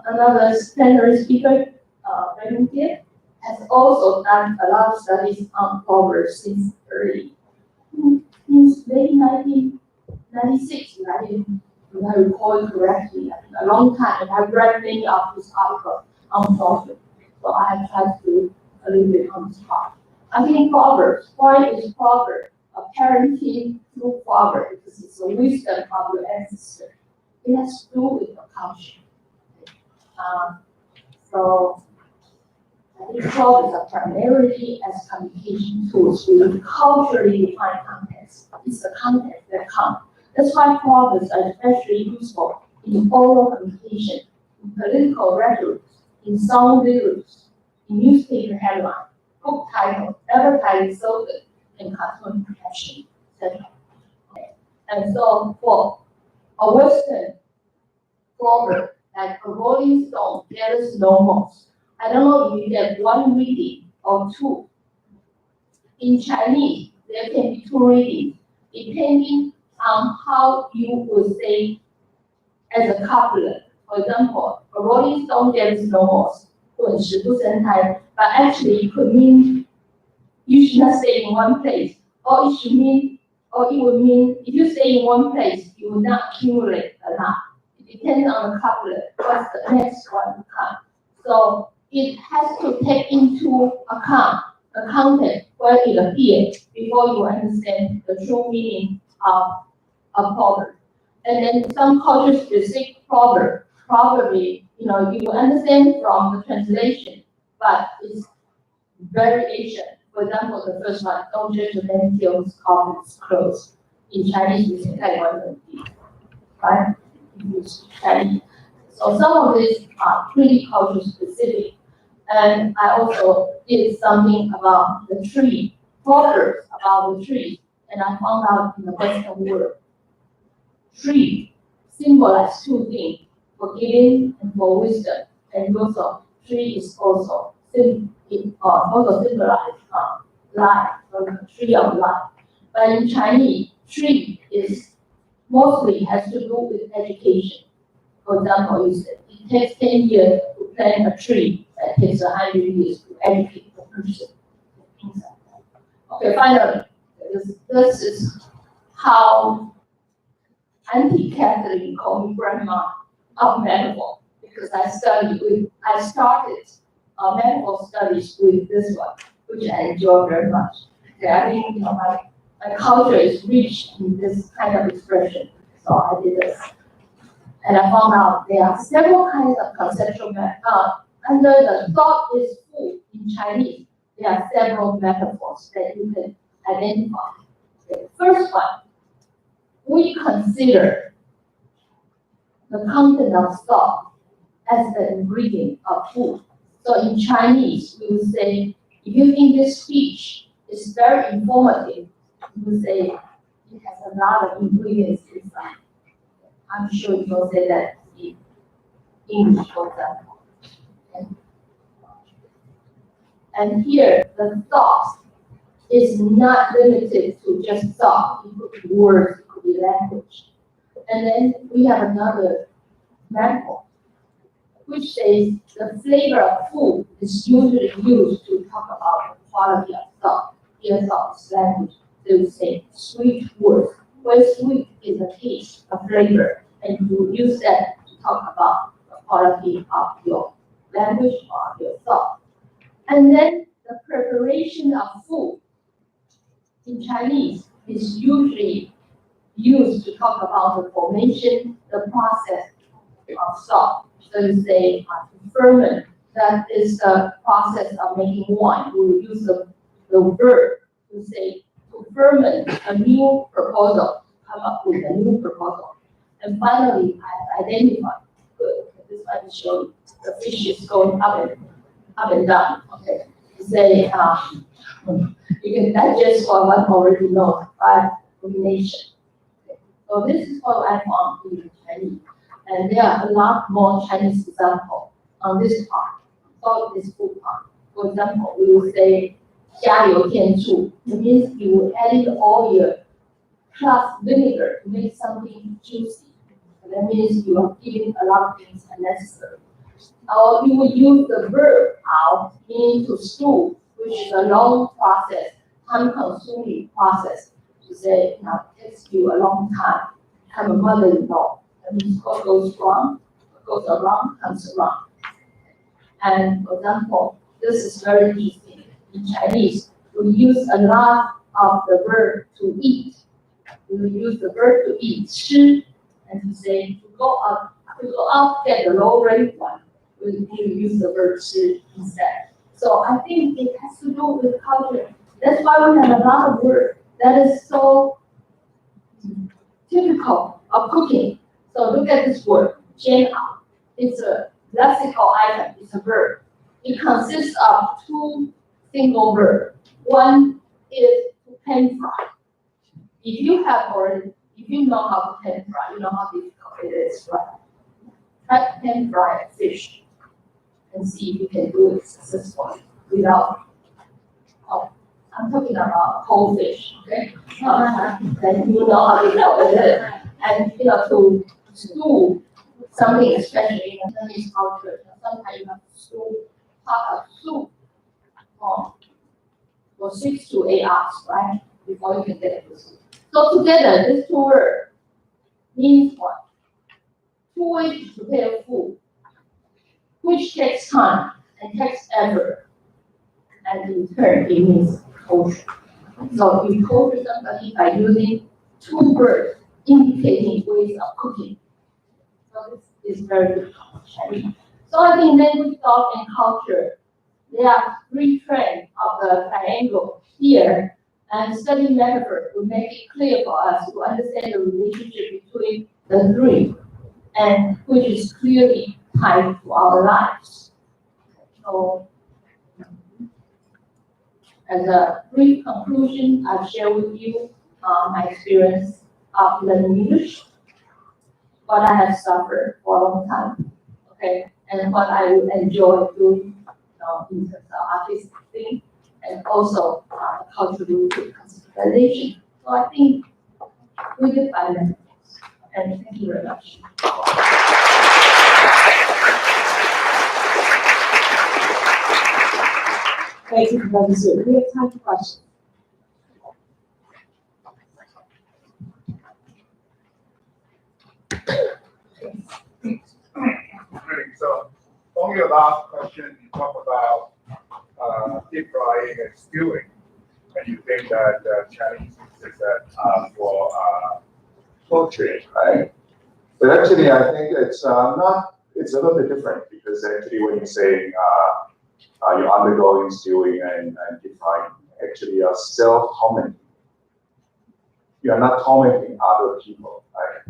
another plenary speaker, Raymond Gibb, has also done a lot of studies on proverbs since late 1996, if I recall it correctly, a long time, and I've read many of his articles on proverbs. So I have tried to do a little bit on this part. I think proverbs, why is proverb a parenting through proverb? Because it's a wisdom of your ancestors. It has to do with the culture. So I think Prof is primarily as communication tools with culturally defined context. It's the context that counts. That's why Prof is especially useful in oral communication, in political rhetoric, in song lyrics, in newspaper headline, book title, advertising slogan, and cartoon caption, etc. And so for a Western proverb like a rolling stone gathers no moss, I don't know if you get one reading or two. In Chinese, there can be two readings, depending on how you would say as a couplet. For example, a rolling stone gathers no moss, 滚石不生苔, but actually it could mean you should not stay in one place, or it should mean, or it would mean if you stay in one place, you will not accumulate a lot. It depends on the couplet, what's the next one to come. So it has to take into account the content where it appears before you understand the true meaning of a proverb. And then some culture-specific proverb, probably, you will understand from the translation, but it's variation. For example, the first one, don't judge a man till his coffin is closed. In Chinese, we say Taiwan University, right? Chinese. So some of these are pretty culture-specific. And I also did something about the tree, proverbs about the tree, and I found out in the Western world, tree symbolize two things, for giving and for wisdom. And also, tree is also symbolize life, the tree of life. But in Chinese, tree is mostly has to do with education. For example, you said it takes 10 years to plant a tree, that takes 100 years to educate the person. Things like that. Okay, finally, this is how anti-Catholic call me grandma of metaphor, because I started metaphor studies with this one, which I enjoy very much. Okay, I think my culture is rich in this kind of expression, so I did this. And I found out there are several kinds of conceptual under the thought is food in Chinese, there are several metaphors that you can identify. The first one, we consider the content of thought as the ingredient of food. So in Chinese, we would say, if you think this speech is very informative, you would say it has a lot of ingredients inside. I'm sure you will say that in English, for example. And here, the thought is not limited to just thought. It could be words, it could be language. And then we have another metaphor, which says the flavor of food is usually used to talk about the quality of thought. Here, thought is language. They would say sweet words, where sweet is a taste, a flavor, and you use that to talk about the quality of your language or your thought. And then the preparation of food in Chinese is usually used to talk about the formation, the process of thought. So you say to ferment, that is the process of making wine. We will use the verb to say to ferment a new proposal, come up with a new proposal. And finally, I identified, good, this one shows the fish is going up and down. Okay, say you can digest what one already knows by elimination. Okay. So this is what I found in Chinese, and there are a lot more Chinese examples on this part, on this food part. For example, we will say 加油添醋. It means you will add in oil plus vinegar to make something juicy. So that means you are giving a lot of things unnecessary. Or you will use the verb 熬 meaning to stew, which is a long process, time-consuming process. To say, it takes you a long time to become a mother-in-law. That means what goes wrong, what goes around comes around. And for example, this is very easy. In Chinese, we use a lot of the verb to eat. We will use the verb to eat, 吃, and to say to go up get the low rate one, you use the verb 是 instead. So I think it has to do with culture. That's why we have a lot of words that is so typical of cooking. So look at this word, 煎熬. It's a lexical item, it's a verb. It consists of two single verbs. One is to pan fry. If you know how to pan fry, you know how difficult it is, right? Try to pan fry a fish and see if you can do it successfully without, I'm talking about whole fish, okay? Then you know how difficult it is. And to stew something, especially in Chinese culture, sometimes you have to stew pot of soup for 6 to 8 hours, right? Before you can get the soup. So together, these two words means what? Two ways to prepare food, which takes time and takes effort, and in turn it means culture. So you culture somebody by using two words indicating ways of cooking. So this is very good. So I think language, thought, and culture, there are three trends of the triangle here, and study metaphor will make it clear for us to understand the relationship between the three, and which is clearly tied to our lives. So, as a brief conclusion, I'll share with you my experience of learning English, what I have suffered for a long time, okay, and what I will enjoy doing in terms of artistic thing, and also cultural consideration. So I think we did find them, and thank you very much. Thank you, Professor Su. We have time for questions. So on your last question, you talk about deep frying and stewing, and you think that Chinese is that for poultry, right? But actually, I think it's not. It's a little bit different because actually, when you say you're undergoing stewing and deep frying, actually you're self-tormenting. You are not tormenting other people, right?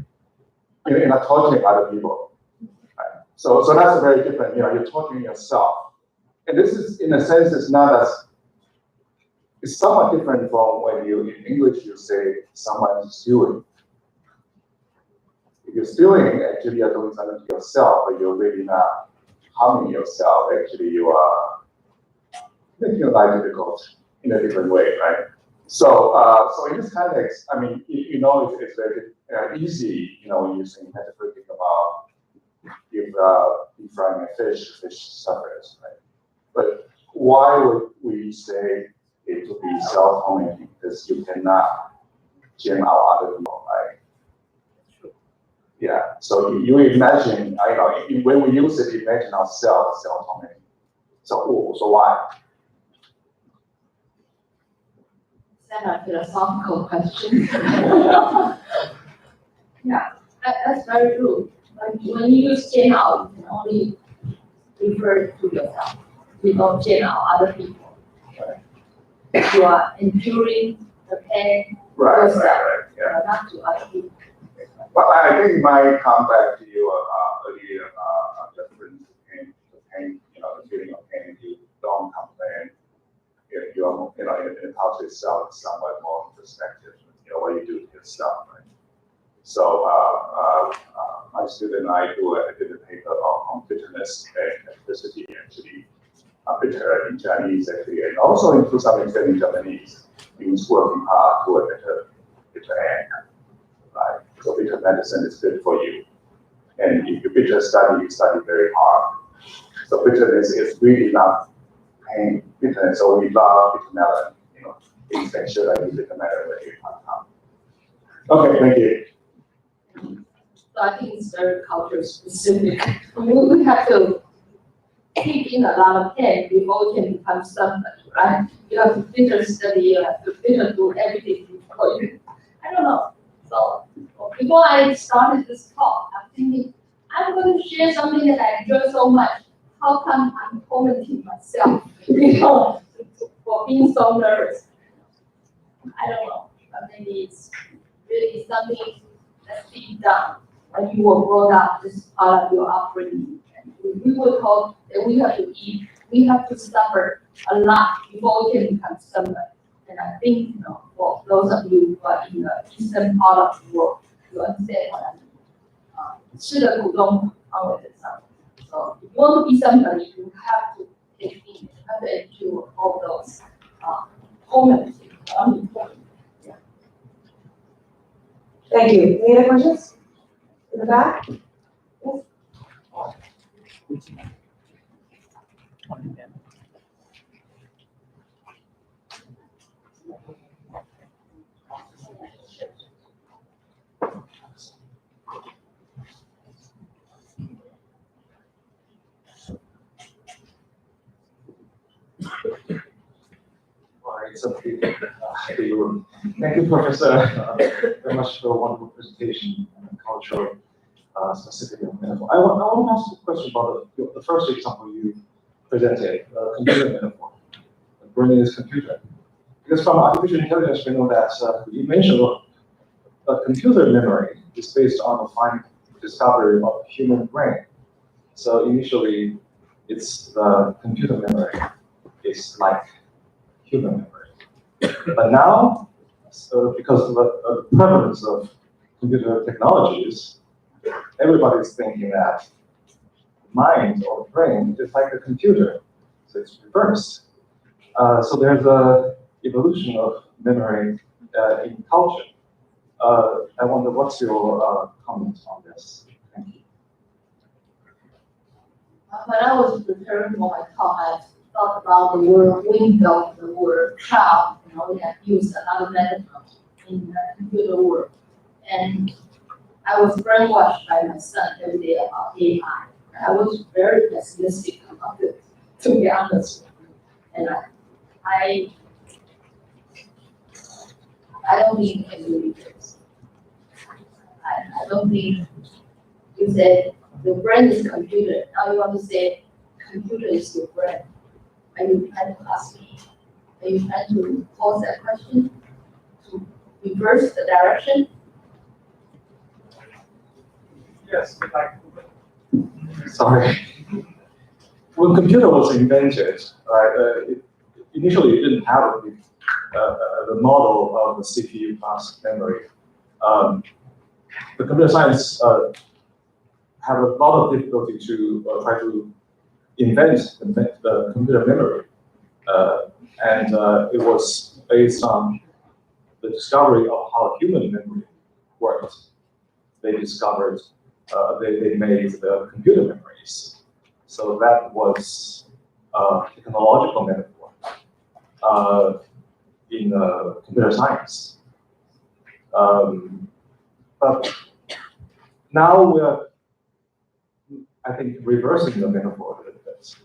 You're not torturing other people. Right? So that's very different. You're torturing yourself. And this is, in a sense, it's somewhat different from when in English you say someone's stewing. If you're stewing, actually you're doing something to yourself, but you're really not harming yourself. Actually, you are making your life difficult in a different way, right? So in this context, I mean, it's very easy, using metaphor, think about if deep frying a fish suffers, right? But why would we say it would be self-tormenting? Because you cannot jam out other people, right? Yeah. So you imagine, when we use it, imagine ourselves self-tormenting. So why? Is that a philosophical question? Yeah, that's very true. When you use 煎熬, you can only refer to yourself. You don't 煎熬 other people. You are enduring the pain yourself, Yeah. not to other people. Well, I think it might come back to you earlier, different pain, the feeling of pain. You don't complain. If you're, in the culture itself, it's somewhat more perspective, what you do to yourself, right? So, my student and I did a paper on bitterness and ethnicity, actually, bitter in Chinese, actually, and also to some extent in Japanese, means working hard to a bitter end, right? So bitter medicine is good for you. And if you bitter study, you study very hard. So bitterness is really not pain, bitterness. So we love bitter melon, things that should I be bitter melon very hard. Okay, thank you. So I think it's very culture specific. We have to take in a lot of pain before we can become somebody, right? You have to bitter study, you have to bitter do everything before you. I don't know. So, okay. before I started this talk, I'm thinking, I'm going to share something that I enjoy so much. How come I'm tormenting myself, for being so nervous? I don't know, but maybe it's really something that's being done when you were brought up. This is part of your upbringing. And we were taught that we have to eat, we have to suffer a lot before we can become someone. And I think, for those of you who are in the eastern part of the world, you understand what I mean. 吃的苦中方为人上. So if you want to be somebody, you have to take in, you have to endure all those moments. Yeah. Thank you. Any other questions? In the back? Yes. It's okay. Thank you, Professor, very much for a wonderful presentation and cultural specific metaphor. I want to ask a question about the first example you presented, computer metaphor. The brain is computer. Because from artificial intelligence, we know that you mentioned a computer memory is based on the fine discovery of human brain. So initially, it's the computer memory is like human memory. But now, because of the prevalence of computer technologies, everybody's thinking that mind or brain is like a computer, so it's reversed. So there's a evolution of memory in culture. I wonder what's your comment on this? Thank you. When I was preparing for my talk, I thought about the word window, the word child. We have used a lot of metaphors in the computer world. And I was brainwashed by my son every day about AI. I was very pessimistic about it, to be honest. And I don't think it really is. I don't think you said the brain is computer. Now you want to say computer is your brain. Are you trying to ask me? Are you trying to pose that question? To reverse the direction? Yes, sorry. When computer was invented, initially it didn't have the model of the CPU plus memory. The computer science have a lot of difficulty to try to invent the computer memory. And it was based on the discovery of how human memory worked. They discovered, they made the computer memories. So that was a technological metaphor in computer science. But now we're, I think, reversing the metaphor a little bit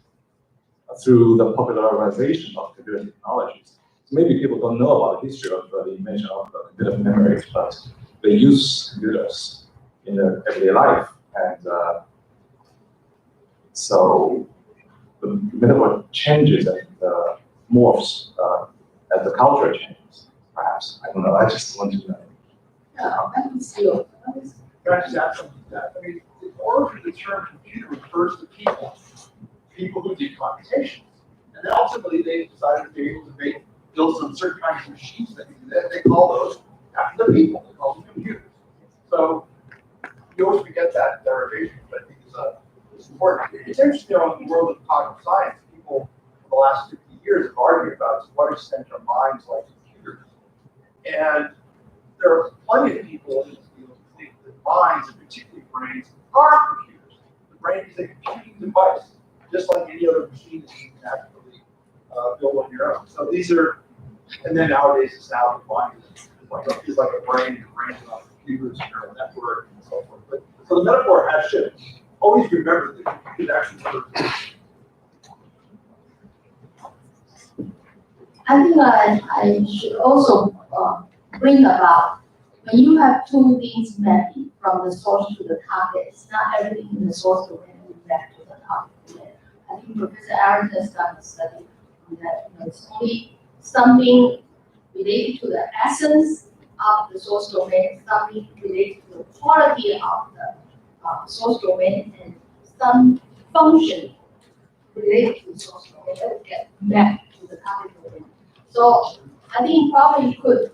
through the popularization of computer technologies. So maybe people don't know about the history of the invention of the computer memory, but they use computers in their everyday life. And so the metaphor changes and morphs as the culture changes, perhaps. I don't know, I just want to know. Yeah, I can see it. Can I just add something to that? I mean, the origin of the term computer refers to people who did computations. And then ultimately they decided to be able to build some certain kinds of machines that can do that. They call those after the people, they call them computers. So you always forget that derivation, but I think it's important. It's interesting, in the world of cognitive science, people for the last 50 years have argued about to what extent are minds like computers. And there are plenty of people in this field who think that minds, and particularly brains, are computers. The brain is a computing device, just like any other machine that you can actually build on your own. So these are, and then nowadays it's now defined as like a brain, your brain's not computers, neural network, and so forth. But so the metaphor has shifted. Always remember that it actually works. I think I should also bring about when you have two things mapping from the source to the target, it's not everything in the source domain will map to the target domain. I think Professor Aaron has done a study on that. It's only something related to the essence of the source domain, something related to the quality of the source domain, and some function related to the source domain that will get mapped to the target domain. So I think probably could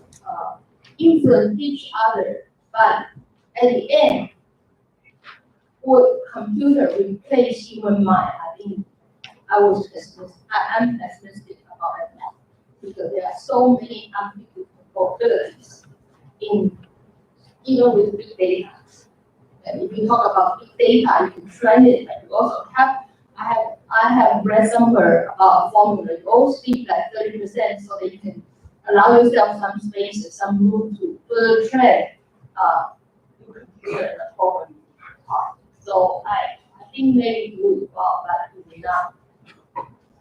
influence each other, but at the end, would computer replace human mind? I think I'm pessimistic about that because there are so many possibilities in even with big data. And if you talk about big data, you can train it, but you also have. I have read somewhere about formula. You always think like 30%, so that you can allow yourself some spaces, some room to further train your computer and the program part. So I think maybe it will evolve, but it will not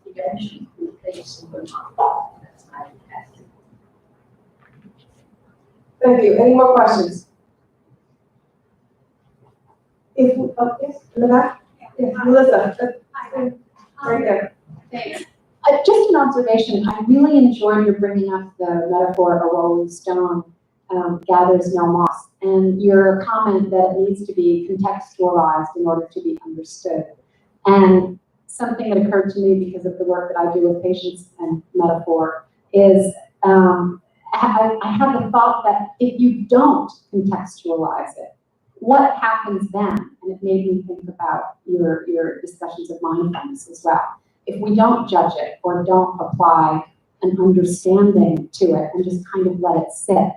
eventually replace human mind. That's my guess. Thank you. Any more questions? Yes, in the back? Yes, Melissa. Right there. Thanks. Just an observation, I really enjoyed your bringing up the metaphor of a rolling stone gathers no moss, and your comment that it needs to be contextualized in order to be understood. And something that occurred to me because of the work that I do with patients and metaphor is I have the thought that if you don't contextualize it, what happens then? And it made me think about your discussions of mindfulness as well. If we don't judge it or don't apply an understanding to it and just kind of let it sit,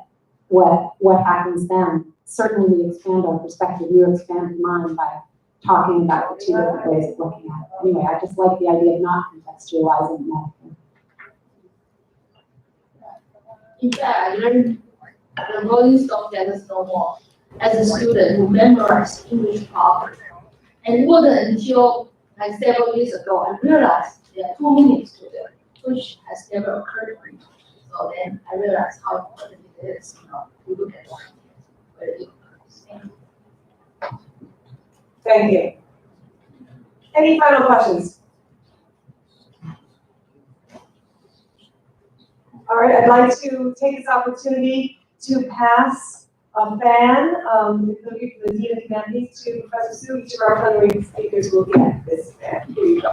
what happens then? Certainly we expand our perspective. You expand mine by talking about the two different ways of looking at it. Anyway, I just like the idea of not contextualizing that. In fact, I learned the rolling stone gathers no more as a student who memorized English properly. And it wasn't until like several years ago I realized there are 2 meanings to it, which has never occurred to me. So then I realized how important it is, to look at where it occurs. Thank you. Any final questions? All right, I'd like to take this opportunity to pass a fan, from the Dean of Humanities to Professor Su. Each of our plenary speakers will get this fan. Here you go.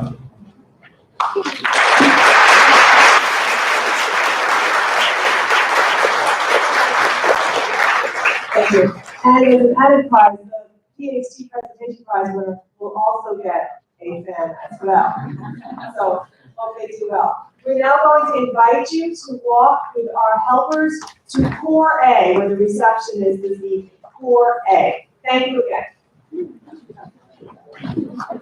Thank you. And as an added prize, the PhD presentation prize winner will also get a fan as well. So hope they do well. We're now going to invite you to walk with our helpers to Core A, where the reception is this evening. Core A. Thank you again.